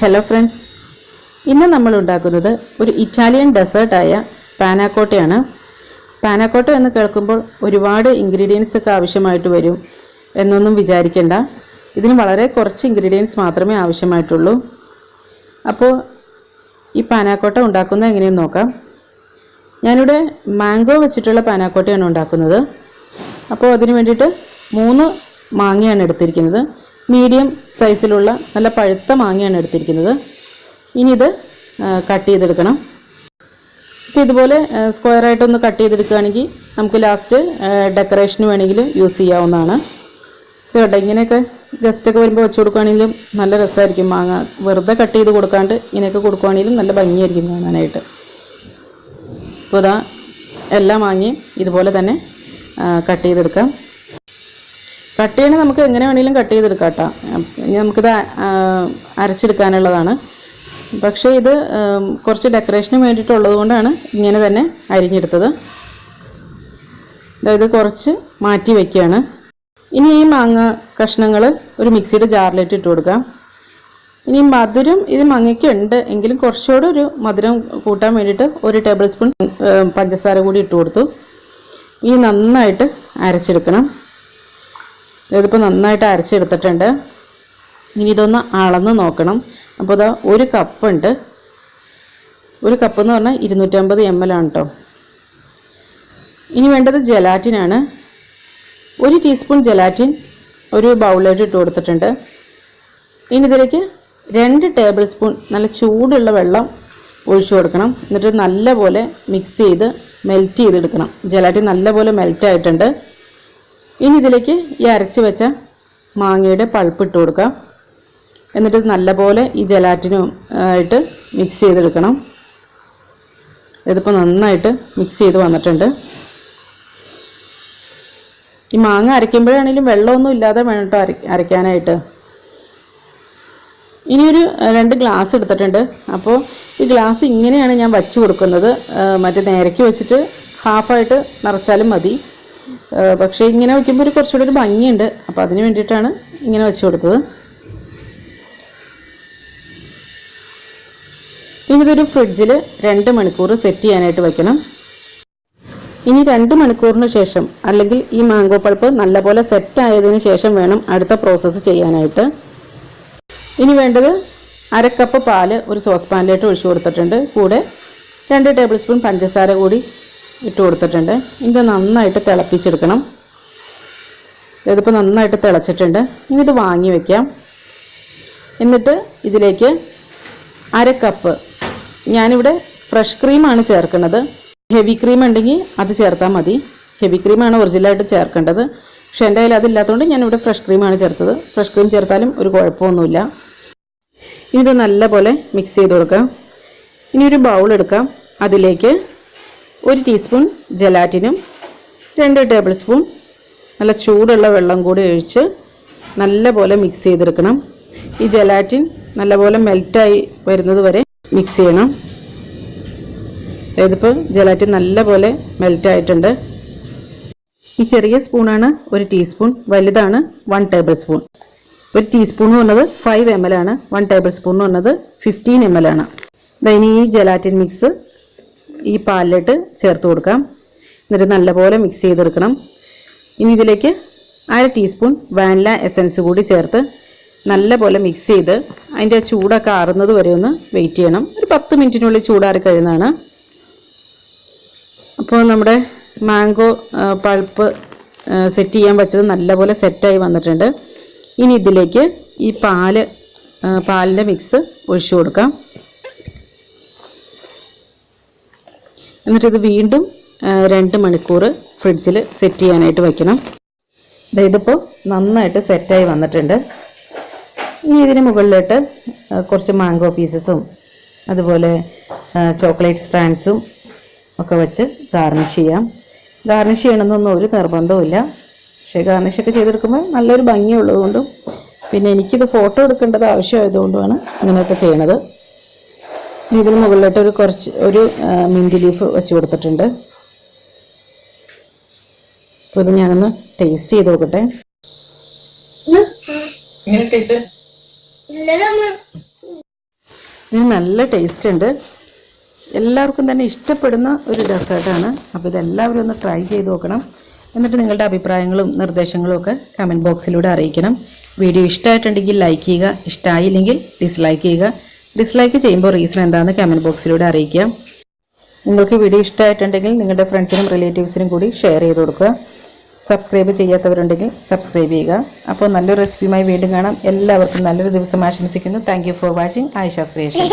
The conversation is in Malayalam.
ഹലോ ഫ്രണ്ട്സ്, ഇന്ന് നമ്മൾ ഉണ്ടാക്കുന്നത് ഒരു ഇറ്റാലിയൻ ഡെസേർട്ടായ പാനാക്കോട്ടയാണ്. പാനാക്കോട്ട എന്ന് കേൾക്കുമ്പോൾ ഒരുപാട് ഇൻഗ്രീഡിയൻസ് ഒക്കെ ആവശ്യമായിട്ട് വരും എന്നൊന്നും വിചാരിക്കേണ്ട. ഇതിന് വളരെ കുറച്ച് ഇൻഗ്രീഡിയൻസ് മാത്രമേ ആവശ്യമായിട്ടുള്ളൂ. അപ്പോൾ ഈ പാനാക്കോട്ട ഉണ്ടാക്കുന്നത് എങ്ങനെയെന്ന് നോക്കാം. ഞാനിവിടെ മാംഗോ വെച്ചിട്ടുള്ള പാനാക്കോട്ടയാണ് ഉണ്ടാക്കുന്നത്. അപ്പോൾ അതിന് വേണ്ടിയിട്ട് 3 മാങ്ങയാണ് എടുത്തിരിക്കുന്നത്. മീഡിയം സൈസിലുള്ള നല്ല പഴുത്ത മാങ്ങയാണ് എടുത്തിരിക്കുന്നത്. ഇനി ഇത് കട്ട് ചെയ്തെടുക്കണം. അപ്പോൾ ഇതുപോലെ സ്ക്വയറായിട്ടൊന്ന് കട്ട് ചെയ്തെടുക്കുകയാണെങ്കിൽ നമുക്ക് ലാസ്റ്റ് ഡെക്കറേഷന് വേണമെങ്കിലും യൂസ് ചെയ്യാവുന്നതാണ്. കേട്ടോ, ഇങ്ങനെയൊക്കെ ഗസ്റ്റൊക്കെ വരുമ്പോൾ വെച്ച് കൊടുക്കുകയാണെങ്കിലും നല്ല രസമായിരിക്കും. മാങ്ങ വെറുതെ കട്ട് ചെയ്ത് കൊടുക്കാണ്ട് ഇങ്ങനെയൊക്കെ കൊടുക്കുകയാണെങ്കിലും നല്ല ഭംഗിയായിരിക്കും കാണാനായിട്ട്. അപ്പോൾ ഇതാ എല്ലാ മാങ്ങയും ഇതുപോലെ തന്നെ കട്ട് ചെയ്തെടുക്കാം. കട്ട് ചെയ്യണേ നമുക്ക് എങ്ങനെ വേണമെങ്കിലും കട്ട് ചെയ്തെടുക്കാം കേട്ടോ. ഇനി നമുക്കിത് അരച്ചെടുക്കാനുള്ളതാണ്. പക്ഷേ ഇത് കുറച്ച് ഡെക്കറേഷന് വേണ്ടിയിട്ടുള്ളത് കൊണ്ടാണ് ഇങ്ങനെ തന്നെ അരിഞ്ഞെടുത്തത്. അതായത് കുറച്ച് മാറ്റി വയ്ക്കുകയാണ്. ഇനി ഈ മാങ്ങ കഷ്ണങ്ങൾ ഒരു മിക്സിയുടെ ജാറിലിട്ട് ഇട്ട് കൊടുക്കാം. ഇനി മധുരം ഇത് മാങ്ങയ്ക്ക് ഉണ്ട് എങ്കിലും കുറച്ചുകൂടെ ഒരു മധുരം കൂട്ടാൻ വേണ്ടിയിട്ട് 1 ടേബിൾ സ്പൂൺ പഞ്ചസാര കൂടി ഇട്ട് കൊടുത്തു. ഈ നന്നായിട്ട് അരച്ചെടുക്കണം. ഇതിപ്പോൾ നന്നായിട്ട് അരച്ചെടുത്തിട്ടുണ്ട്. ഇനി ഇതൊന്ന് അളന്ന് നോക്കണം. അപ്പോൾ ഇതാ 1 കപ്പുണ്ട്. 1 കപ്പ് എന്ന് പറഞ്ഞാൽ 250 ml ആണ് കേട്ടോ. ഇനി വേണ്ടത് ജലാറ്റിനാണ്. 1 ടീസ്പൂൺ ജലാറ്റിൻ ഒരു ബൗളിലോട്ട് ഇട്ട് കൊടുത്തിട്ടുണ്ട്. ഇനി ഇതിലേക്ക് 2 ടേബിൾ സ്പൂൺ നല്ല ചൂടുള്ള വെള്ളം ഒഴിച്ചു കൊടുക്കണം. എന്നിട്ട് നല്ലപോലെ മിക്സ് ചെയ്ത് മെൽറ്റ് ചെയ്തെടുക്കണം. ജലാറ്റിൻ നല്ലപോലെ മെൽറ്റ് ആയിട്ടുണ്ട്. ഇനി ഇതിലേക്ക് ഈ അരച്ച് വെച്ച മാങ്ങയുടെ പൾപ്പ് ഇട്ട് കൊടുക്കാം. എന്നിട്ട് നല്ലപോലെ ഈ ജലാറ്റിനും ആയിട്ട് മിക്സ് ചെയ്തെടുക്കണം. ഇതിപ്പോൾ നന്നായിട്ട് മിക്സ് ചെയ്ത് വന്നിട്ടുണ്ട്. ഈ മാങ്ങ അരയ്ക്കുമ്പോഴാണെങ്കിലും വെള്ളമൊന്നും ഇല്ലാതെ വേണം കേട്ടോ അരയ്ക്കാനായിട്ട്. ഇനിയൊരു 2 ഗ്ലാസ് എടുത്തിട്ടുണ്ട്. അപ്പോൾ ഈ ഗ്ലാസ് ഇങ്ങനെയാണ് ഞാൻ വച്ച് കൊടുക്കുന്നത്. മറ്റേ നേരയ്ക്ക് വെച്ചിട്ട് ഹാഫായിട്ട് നിറച്ചാലും മതി. പക്ഷേ ഇങ്ങനെ വയ്ക്കുമ്പോൾ ഒരു കുറച്ചുകൂടി ഒരു ഭംഗിയുണ്ട്. അപ്പോൾ അതിന് വേണ്ടിയിട്ടാണ് ഇങ്ങനെ വെച്ച് കൊടുത്തത്. ഇനി ഇതൊരു ഫ്രിഡ്ജിൽ 2 മണിക്കൂർ സെറ്റ് ചെയ്യാനായിട്ട് വയ്ക്കണം. ഇനി 2 മണിക്കൂറിന് ശേഷം, അല്ലെങ്കിൽ ഈ മാംഗോ പൾപ്പ് നല്ലപോലെ സെറ്റ് ആയതിനു ശേഷം വേണം അടുത്ത പ്രോസസ്സ് ചെയ്യാനായിട്ട്. ഇനി വേണ്ടത് 1/2 കപ്പ് പാല് ഒരു സോസ് പാനിലേക്ക് ഒഴിച്ചു കൊടുത്തിട്ടുണ്ട്. കൂടെ 2 ടേബിൾ സ്പൂൺ പഞ്ചസാര കൂടി ഇട്ട് കൊടുത്തിട്ടുണ്ട്. ഇത് നന്നായിട്ട് തിളപ്പിച്ചെടുക്കണം. ഇതിപ്പോൾ നന്നായിട്ട് തിളച്ചിട്ടുണ്ട്. ഇനി ഇത് വാങ്ങി വയ്ക്കാം. എന്നിട്ട് ഇതിലേക്ക് 1/2 കപ്പ് ഞാനിവിടെ ഫ്രഷ് ക്രീമാണ് ചേർക്കുന്നത്. ഹെവി ക്രീം ഉണ്ടെങ്കിൽ അത് ചേർത്താൽ മതി. ഹെവി ക്രീമാണ് ഒറിജിനലായിട്ട് ചേർക്കേണ്ടത്. പക്ഷേ എൻ്റെ കയ്യിൽ അതില്ലാത്തതുകൊണ്ട് ഞാനിവിടെ ഫ്രഷ് ക്രീമാണ് ചേർത്തത്. ഫ്രഷ് ക്രീം ചേർത്താലും ഒരു കുഴപ്പമൊന്നുമില്ല. ഇനി ഇത് നല്ലപോലെ മിക്സ് ചെയ്ത് കൊടുക്കാം. ഇനി ഒരു ബൗൾ എടുക്കാം. അതിലേക്ക് 1 ടീസ്പൂൺ ജലാറ്റിനും 2 ടേബിൾ സ്പൂൺ നല്ല ചൂടുള്ള വെള്ളം കൂടി ഒഴിച്ച് നല്ലപോലെ മിക്സ് ചെയ്തെടുക്കണം. ഈ ജലാറ്റിൻ നല്ലപോലെ മെൽറ്റായി വരുന്നത് വരെ മിക്സ് ചെയ്യണം. ഇതിപ്പോൾ ജലാറ്റിൻ നല്ലപോലെ മെൽറ്റായിട്ടുണ്ട്. ഈ ചെറിയ സ്പൂണാണ് 1 ടീസ്പൂൺ, വലുതാണ് 1 ടേബിൾ സ്പൂൺ. 1 ടീസ്പൂൺ എന്ന് പറഞ്ഞത് 5 ml ആണ്. 1 ടേബിൾ സ്പൂൺ എന്ന് പറഞ്ഞത് 15 ml ആണ്. ഇനി ഈ ജലാറ്റിൻ മിക്സ് ഈ പാലിലിട്ട് ചേർത്ത് കൊടുക്കാം. എന്നിട്ട് നല്ലപോലെ മിക്സ് ചെയ്തെടുക്കണം. ഇനി ഇതിലേക്ക് 1/2 ടീസ്പൂൺ വാനില എസൻസ് കൂടി ചേർത്ത് നല്ലപോലെ മിക്സ് ചെയ്ത് അതിൻ്റെ ചൂടൊക്കെ ആറുന്നത് വരെ ഒന്ന് വെയിറ്റ് ചെയ്യണം. ഒരു 10 മിനിറ്റിനുള്ളിൽ ചൂടാറി കഴിയുന്നതാണ്. അപ്പോൾ നമ്മുടെ മാംഗോ പൾപ്പ് സെറ്റ് ചെയ്യാൻ വെച്ചത് നല്ലപോലെ സെറ്റായി വന്നിട്ടുണ്ട്. ഇനി ഇതിലേക്ക് ഈ പാലിൻ്റെ മിക്സ് ഒഴിച്ചു കൊടുക്കാം. എന്നിട്ടിത് വീണ്ടും 2 മണിക്കൂർ ഫ്രിഡ്ജിൽ സെറ്റ് ചെയ്യാനായിട്ട് വയ്ക്കണം. ഇതിപ്പോൾ നന്നായിട്ട് സെറ്റായി വന്നിട്ടുണ്ട്. ഇനി ഇതിന് മുകളിലോട്ട് കുറച്ച് മാംഗോ പീസസും അതുപോലെ ചോക്ലേറ്റ് സ്ട്രാൻഡ്സും ഒക്കെ വെച്ച് ഗാർണിഷ് ചെയ്യാം. ഗാർണിഷ് ചെയ്യണമെന്നൊന്നും ഒരു നിർബന്ധവുമില്ല. പക്ഷേ ഗാർണിഷൊക്കെ ചെയ്തെടുക്കുമ്പോൾ നല്ലൊരു ഭംഗിയുള്ളതുകൊണ്ടും പിന്നെ എനിക്കിത് ഫോട്ടോ എടുക്കേണ്ടത് ആവശ്യമായതുകൊണ്ടുമാണ് ഇങ്ങനെയൊക്കെ ചെയ്യണത്. ഇതിന് മുകളിലോട്ട് ഒരു മിൻറ്റ് ലീഫ് വെച്ച് കൊടുത്തിട്ടുണ്ട്. അപ്പോൾ ഇത് ഞാനൊന്ന് ടേസ്റ്റ് ചെയ്ത് നോക്കട്ടെ. ഇതിന് നല്ല ടേസ്റ്റ് ഉണ്ട്. എല്ലാവർക്കും തന്നെ ഇഷ്ടപ്പെടുന്ന ഒരു ഡെസേർട്ടാണ്. അപ്പോൾ ഇതെല്ലാവരും ഒന്ന് ട്രൈ ചെയ്ത് നോക്കണം. എന്നിട്ട് നിങ്ങളുടെ അഭിപ്രായങ്ങളും നിർദ്ദേശങ്ങളും ഒക്കെ കമൻറ്റ് ബോക്സിലൂടെ അറിയിക്കണം. വീഡിയോ ഇഷ്ടമായിട്ടുണ്ടെങ്കിൽ ലൈക്ക് ചെയ്യുക, ഇഷ്ടമായില്ലെങ്കിൽ ഡിസ്ലൈക്ക് ചെയ്യുക. ഡിസ്ലൈക്ക് ചെയ്യുമ്പോൾ റീസൺ എന്താണെന്ന് കമൻറ്റ് ബോക്സിലൂടെ അറിയിക്കുക. നിങ്ങൾക്ക് വീഡിയോ ഇഷ്ടമായിട്ടുണ്ടെങ്കിൽ നിങ്ങളുടെ ഫ്രണ്ട്സിനും റിലേറ്റീവ്സിനും കൂടി ഷെയർ ചെയ്ത് കൊടുക്കുക. സബ്സ്ക്രൈബ് ചെയ്യാത്തവരുണ്ടെങ്കിൽ സബ്സ്ക്രൈബ് ചെയ്യുക. അപ്പോൾ നല്ലൊരു റെസിപ്പിയുമായി വീണ്ടും കാണാം. എല്ലാവർക്കും നല്ലൊരു ദിവസം ആശംസിക്കുന്നു. Thank you for watching Ayisha's creation.